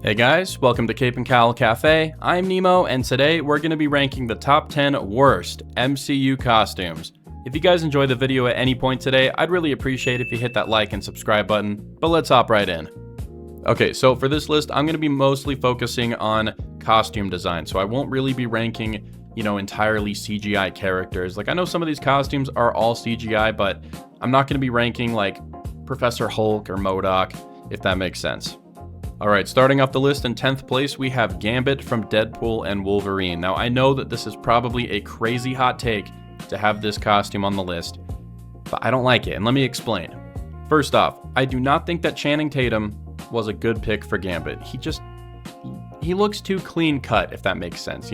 Hey guys, welcome to Cape and Cowl Cafe. I'm Nemo, and today we're going to be ranking the top 10 worst MCU costumes. If you guys enjoy the video at any point today, I'd really appreciate if you hit that like and subscribe button, but let's hop right in. Okay, so for this list, I'm going to be mostly focusing on costume design, so I won't really be ranking, entirely CGI characters. Like, I know some of these costumes are all CGI, but I'm not going to be ranking, like, Professor Hulk or MODOK, if that makes sense. Alright, starting off the list in 10th place, we have Gambit from Deadpool and Wolverine. Now, I know that this is probably a crazy hot take to have this costume on the list, but I don't like it, and let me explain. First off, I do not think that Channing Tatum was a good pick for Gambit. He looks too clean cut, if that makes sense.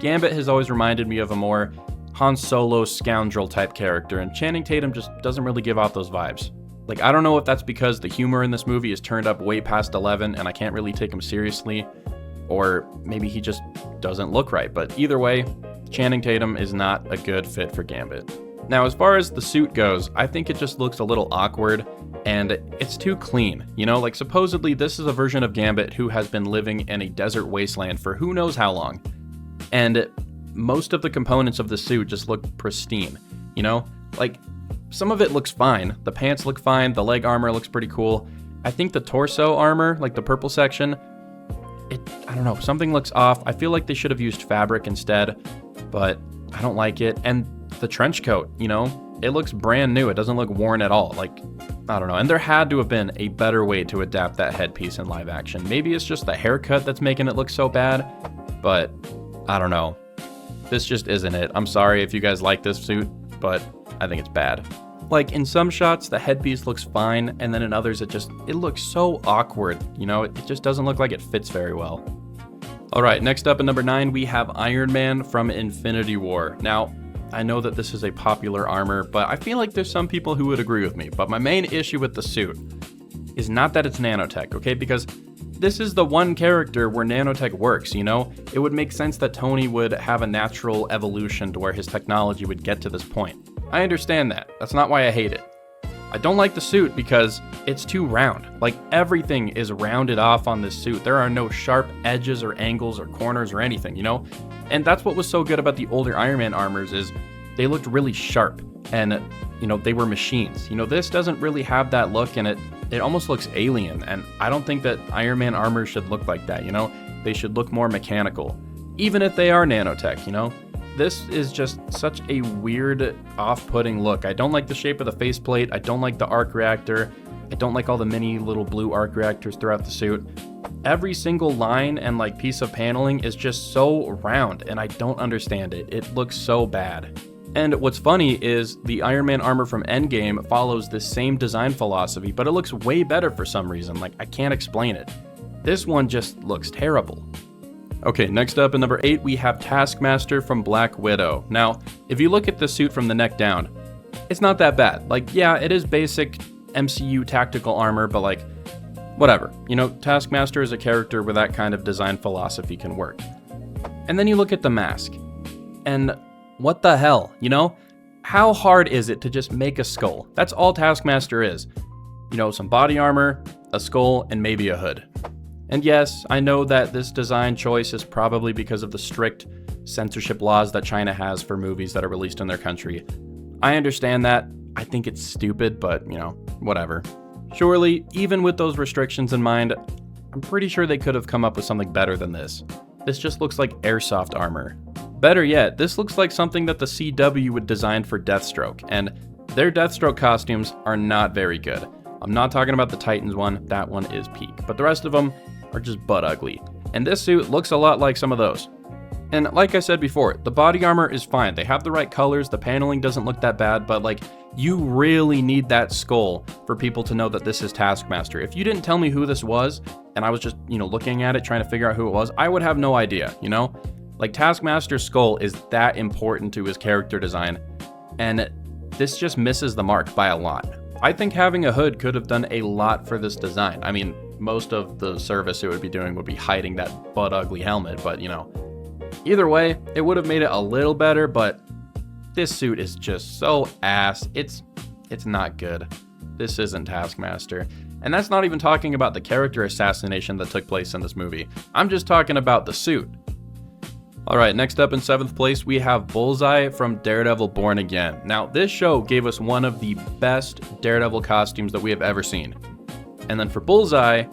Gambit has always reminded me of a more Han Solo scoundrel type character, and Channing Tatum just doesn't really give off those vibes. Like, I don't know if that's because the humor in this movie is turned up way past 11 and I can't really take him seriously, or maybe he just doesn't look right, but either way, Channing Tatum is not a good fit for Gambit. Now, as far as the suit goes, I think it just looks a little awkward and it's too clean. Like, supposedly this is a version of Gambit who has been living in a desert wasteland for who knows how long, and most of the components of the suit just look pristine, like, some of it looks fine. The pants look fine. The leg armor looks pretty cool. I think the torso armor, like the purple section, I don't know, something looks off. I feel like they should have used fabric instead, but I don't like it. And the trench coat, it looks brand new. It doesn't look worn at all. Like, I don't know. And there had to have been a better way to adapt that headpiece in live action. Maybe it's just the haircut that's making it look so bad, but I don't know. This just isn't it. I'm sorry if you guys like this suit, but I think it's bad. Like, in some shots, the headpiece looks fine, and then in others, it looks so awkward, it just doesn't look like it fits very well. Alright, next up at number 9, we have Iron Man from Infinity War. Now, I know that this is a popular armor, but I feel like there's some people who would agree with me, but my main issue with the suit is not that it's nanotech, okay? Because this is the one character where nanotech works, It would make sense that Tony would have a natural evolution to where his technology would get to this point. I understand that. That's not why I hate it. I don't like the suit because it's too round. Like, everything is rounded off on this suit. There are no sharp edges or angles or corners or anything, And that's what was so good about the older Iron Man armors is they looked really sharp and, they were machines. This doesn't really have that look, and it almost looks alien, and I don't think that Iron Man armor should look like that, They should look more mechanical, even if they are nanotech, This is just such a weird, off-putting look. I don't like the shape of the faceplate. I don't like the arc reactor. I don't like all the mini little blue arc reactors throughout the suit. Every single line and piece of paneling is just so round, and I don't understand it. It looks so bad. And what's funny is the Iron Man armor from Endgame follows this same design philosophy, but it looks way better for some reason. I can't explain it. This one just looks terrible. Okay, next up at number 8, we have Taskmaster from Black Widow. Now, if you look at the suit from the neck down, it's not that bad. Yeah, it is basic MCU tactical armor, but whatever. Taskmaster is a character where that kind of design philosophy can work. And then you look at the mask, and what the hell, How hard is it to just make a skull? That's all Taskmaster is. Some body armor, a skull, and maybe a hood. And yes, I know that this design choice is probably because of the strict censorship laws that China has for movies that are released in their country. I understand that. I think it's stupid, but, whatever. Surely, even with those restrictions in mind, I'm pretty sure they could have come up with something better than this. This just looks like airsoft armor. Better yet, this looks like something that the CW would design for Deathstroke, and their Deathstroke costumes are not very good. I'm not talking about the Titans one, that one is peak, but the rest of them are just butt ugly. And this suit looks a lot like some of those. And like I said before, the body armor is fine. They have the right colors, the paneling doesn't look that bad, but you really need that skull for people to know that this is Taskmaster. If you didn't tell me who this was, and I was just, looking at it, trying to figure out who it was, I would have no idea, Taskmaster's skull is that important to his character design, and this just misses the mark by a lot. I think having a hood could have done a lot for this design. I mean, most of the service it would be doing would be hiding that butt ugly helmet, but either way, it would have made it a little better, but this suit is just so ass. It's not good. This isn't Taskmaster. And that's not even talking about the character assassination that took place in this movie. I'm just talking about the suit. Alright, next up in 7th place, we have Bullseye from Daredevil Born Again. Now, this show gave us one of the best Daredevil costumes that we have ever seen. And then for Bullseye,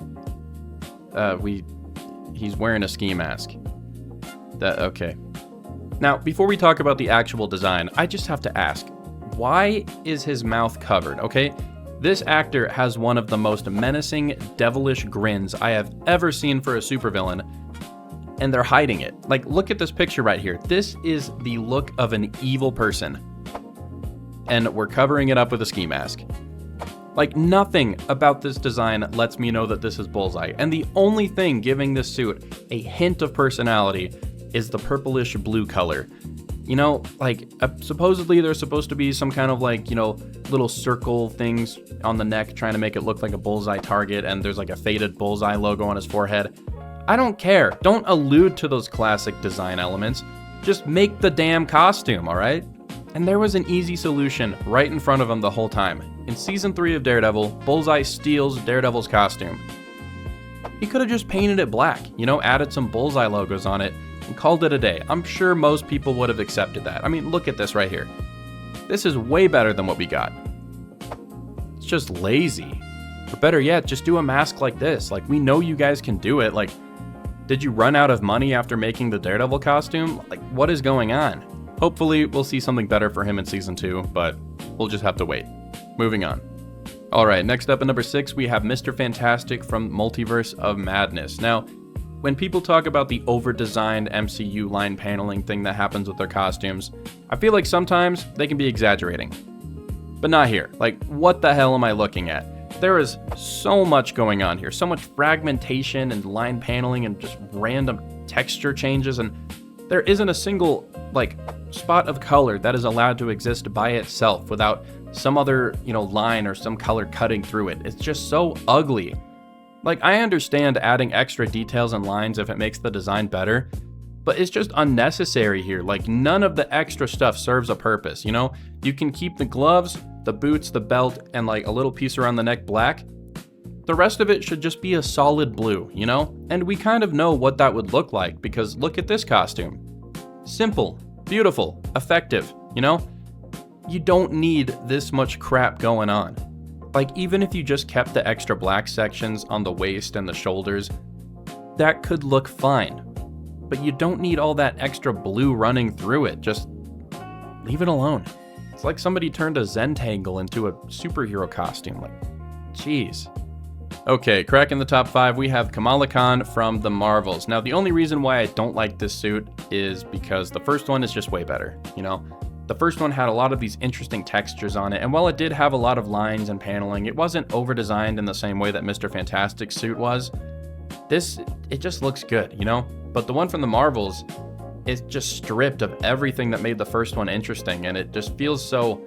he's wearing a ski mask. Okay. Now, before we talk about the actual design, I just have to ask, why is his mouth covered, okay? This actor has one of the most menacing, devilish grins I have ever seen for a supervillain, and they're hiding it. Like, look at this picture right here. This is the look of an evil person, and we're covering it up with a ski mask. Like, nothing about this design lets me know that this is Bullseye, and the only thing giving this suit a hint of personality is the purplish blue color. You know, like, supposedly there's supposed to be some kind of, like, you know, little circle things on the neck trying to make it look like a bullseye target, and there's like a faded Bullseye logo on his forehead. I don't care. Don't allude to those classic design elements. Just make the damn costume, alright? And there was an easy solution right in front of him the whole time. In Season 3 of Daredevil, Bullseye steals Daredevil's costume. He could have just painted it black, you know, added some Bullseye logos on it, and called it a day. I'm sure most people would have accepted that. I mean, look at this right here. This is way better than what we got. It's just lazy. Or better yet, just do a mask like this. Like, we know you guys can do it. Like, did you run out of money after making the Daredevil costume? Like, what is going on? Hopefully, we'll see something better for him in Season 2, but we'll just have to wait. Moving on. Alright, next up at number 6, we have Mr. Fantastic from Multiverse of Madness. Now, when people talk about the over-designed MCU line paneling thing that happens with their costumes, I feel like sometimes they can be exaggerating. But not here. Like, what the hell am I looking at? There is so much going on here. So much fragmentation and line paneling and just random texture changes, and there isn't a single, like, spot of color that is allowed to exist by itself without some other, you know, line or some color cutting through it. It's just so ugly. Like, I understand adding extra details and lines if it makes the design better, but it's just unnecessary here. Like, none of the extra stuff serves a purpose, you know? You can keep the gloves, the boots, the belt, and like a little piece around the neck black. The rest of it should just be a solid blue, you know? And we kind of know what that would look like, because look at this costume. Simple, beautiful, effective, you know? You don't need this much crap going on. Like, even if you just kept the extra black sections on the waist and the shoulders, that could look fine. But you don't need all that extra blue running through it. Just leave it alone. It's like somebody turned a Zentangle into a superhero costume. Like, jeez. Okay, cracking the top 5, we have Kamala Khan from the Marvels. Now, the only reason why I don't like this suit is because the first one is just way better, you know? The first one had a lot of these interesting textures on it, and while it did have a lot of lines and paneling, it wasn't over-designed in the same way that Mr. Fantastic's suit was. This, it just looks good, you know? But the one from the Marvels is just stripped of everything that made the first one interesting, and it just feels so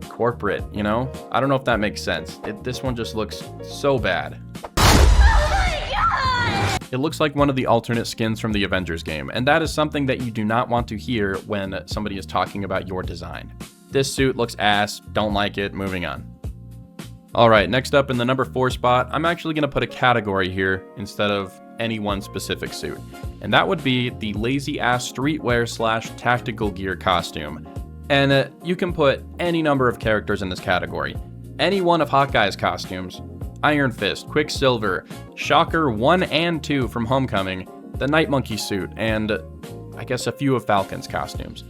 corporate, you know? I don't know if that makes sense. This one just looks so bad. It looks like one of the alternate skins from the Avengers game, and that is something that you do not want to hear when somebody is talking about your design. This suit looks ass, don't like it, moving on. Alright, next up in the number 4 spot, I'm actually going to put a category here instead of any one specific suit, and that would be the lazy ass streetwear / tactical gear costume. And you can put any number of characters in this category. Any one of Hawkeye's costumes, Iron Fist, Quicksilver, Shocker 1 and 2 from Homecoming, the Night Monkey suit, and I guess a few of Falcon's costumes.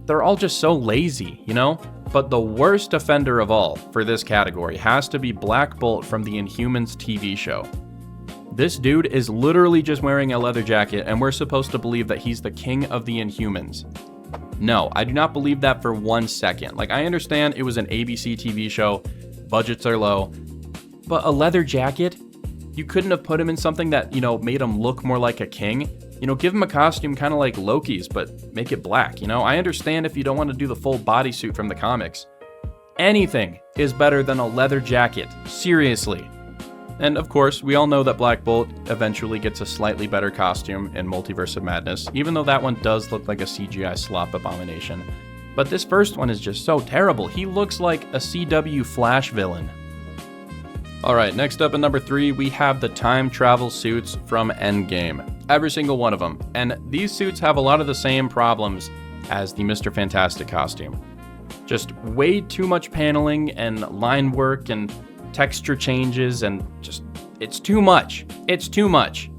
They're all just so lazy, you know? But the worst offender of all for this category has to be Black Bolt from the Inhumans TV show. This dude is literally just wearing a leather jacket, and we're supposed to believe that he's the king of the Inhumans. No, I do not believe that for 1 second. Like, I understand it was an ABC TV show, budgets are low, but a leather jacket? You couldn't have put him in something that, you know, made him look more like a king? You know, give him a costume kind of like Loki's, but make it black, you know? I understand if you don't want to do the full bodysuit from the comics. Anything is better than a leather jacket, seriously. And of course, we all know that Black Bolt eventually gets a slightly better costume in Multiverse of Madness, even though that one does look like a CGI slop abomination. But this first one is just so terrible. He looks like a CW Flash villain. Alright, next up at number 3, we have the time travel suits from Endgame. Every single one of them. And these suits have a lot of the same problems as the Mr. Fantastic costume. Just way too much paneling and line work and texture changes and just, it's too much. It's too much.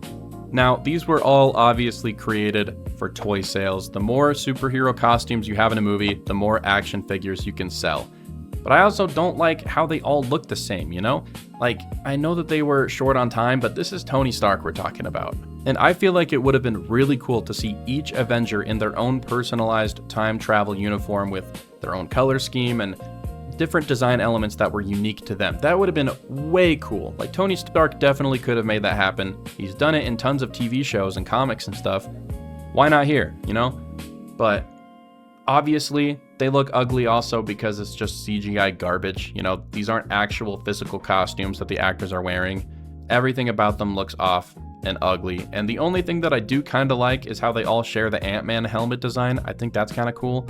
Now, these were all obviously created for toy sales. The more superhero costumes you have in a movie, the more action figures you can sell. But I also don't like how they all look the same, you know? Like, I know that they were short on time, but this is Tony Stark we're talking about. And I feel like it would have been really cool to see each Avenger in their own personalized time travel uniform with their own color scheme and different design elements that were unique to them. That would have been way cool. Like, Tony Stark definitely could have made that happen. He's done it in tons of TV shows and comics and stuff. Why not here, you know? But obviously, they look ugly also because it's just CGI garbage. You know, these aren't actual physical costumes that the actors are wearing. Everything about them looks off and ugly. And the only thing that I do kind of like is how they all share the Ant-Man helmet design. I think that's kind of cool.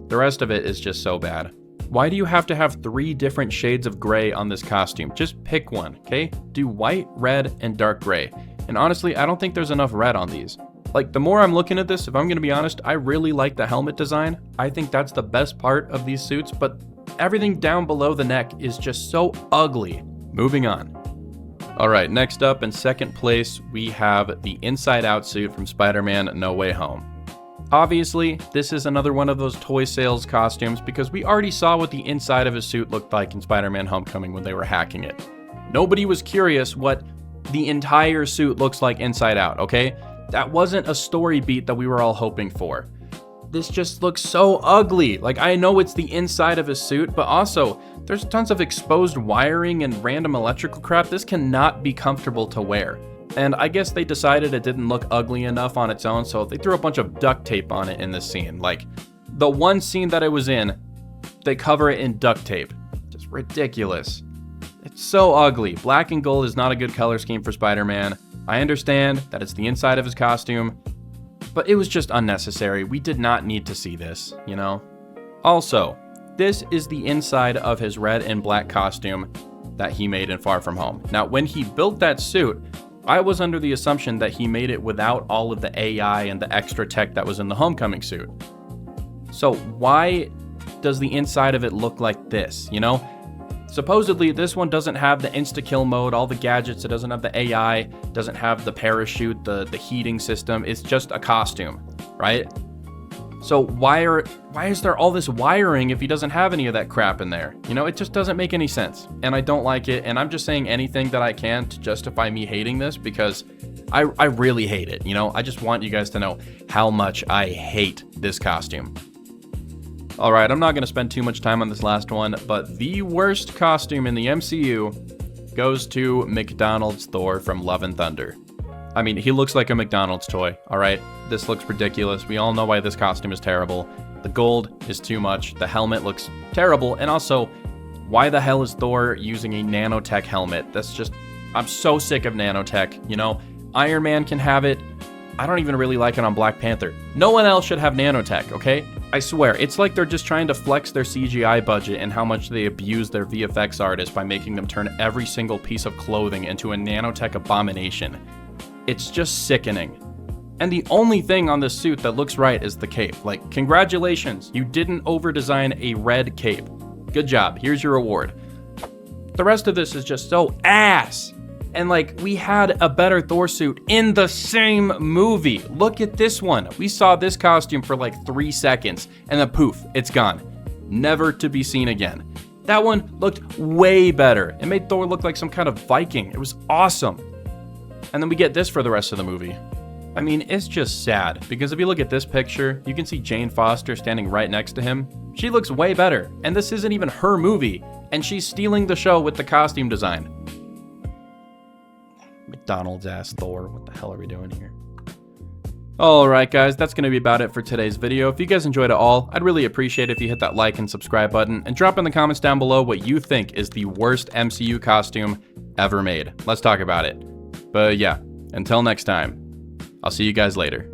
The rest of it is just so bad. Why do you have to have 3 different shades of gray on this costume? Just pick one, okay? Do white, red, and dark gray. And honestly, I don't think there's enough red on these. Like, the more I'm looking at this, if I'm gonna be honest, I really like the helmet design. I think that's the best part of these suits, but everything down below the neck is just so ugly. Moving on. Alright, next up in second place, we have the Inside Out suit from Spider-Man No Way Home. Obviously, this is another one of those toy sales costumes because we already saw what the inside of his suit looked like in Spider-Man Homecoming when they were hacking it. Nobody was curious what the entire suit looks like inside out, okay? That wasn't a story beat that we were all hoping for. This just looks so ugly. Like, I know it's the inside of his suit, but also there's tons of exposed wiring and random electrical crap. This cannot be comfortable to wear. And I guess they decided it didn't look ugly enough on its own, so they threw a bunch of duct tape on it in this scene. Like, the one scene that it was in, they cover it in duct tape. Just ridiculous. It's so ugly. Black and gold is not a good color scheme for Spider-Man. I understand that it's the inside of his costume, but it was just unnecessary. We did not need to see this, you know? Also, this is the inside of his red and black costume that he made in Far From Home. Now, when he built that suit, I was under the assumption that he made it without all of the AI and the extra tech that was in the Homecoming suit. So why does the inside of it look like this, you know? Supposedly, this one doesn't have the insta-kill mode, all the gadgets, it doesn't have the AI, doesn't have the parachute, the heating system, it's just a costume, right? So why is there all this wiring if he doesn't have any of that crap in there? You know, it just doesn't make any sense, and I don't like it, and I'm just saying anything that I can to justify me hating this because I really hate it, you know? I just want you guys to know how much I hate this costume. Alright, I'm not going to spend too much time on this last one, but the worst costume in the MCU goes to McDonald's Thor from Love and Thunder. I mean, he looks like a McDonald's toy, alright? This looks ridiculous. We all know why this costume is terrible. The gold is too much, the helmet looks terrible, and also, why the hell is Thor using a nanotech helmet? That's just, I'm so sick of nanotech, you know? Iron Man can have it. I don't even really like it on Black Panther. No one else should have nanotech, okay? I swear, it's like they're just trying to flex their CGI budget and how much they abuse their VFX artists by making them turn every single piece of clothing into a nanotech abomination. It's just sickening. And the only thing on this suit that looks right is the cape. Like, congratulations, you didn't over-design a red cape. Good job, here's your award. The rest of this is just so ass. And like, we had a better Thor suit in the same movie. Look at this one. We saw this costume for like 3 seconds and then poof, it's gone. Never to be seen again. That one looked way better. It made Thor look like some kind of Viking. It was awesome. And then we get this for the rest of the movie. I mean, it's just sad because if you look at this picture, you can see Jane Foster standing right next to him. She looks way better, and this isn't even her movie, and she's stealing the show with the costume design. McDonald's ass Thor, what the hell are we doing here? Alright guys, that's going to be about it for today's video. If you guys enjoyed it all, I'd really appreciate it if you hit that like and subscribe button, and drop in the comments down below what you think is the worst MCU costume ever made. Let's talk about it. But yeah, until next time, I'll see you guys later.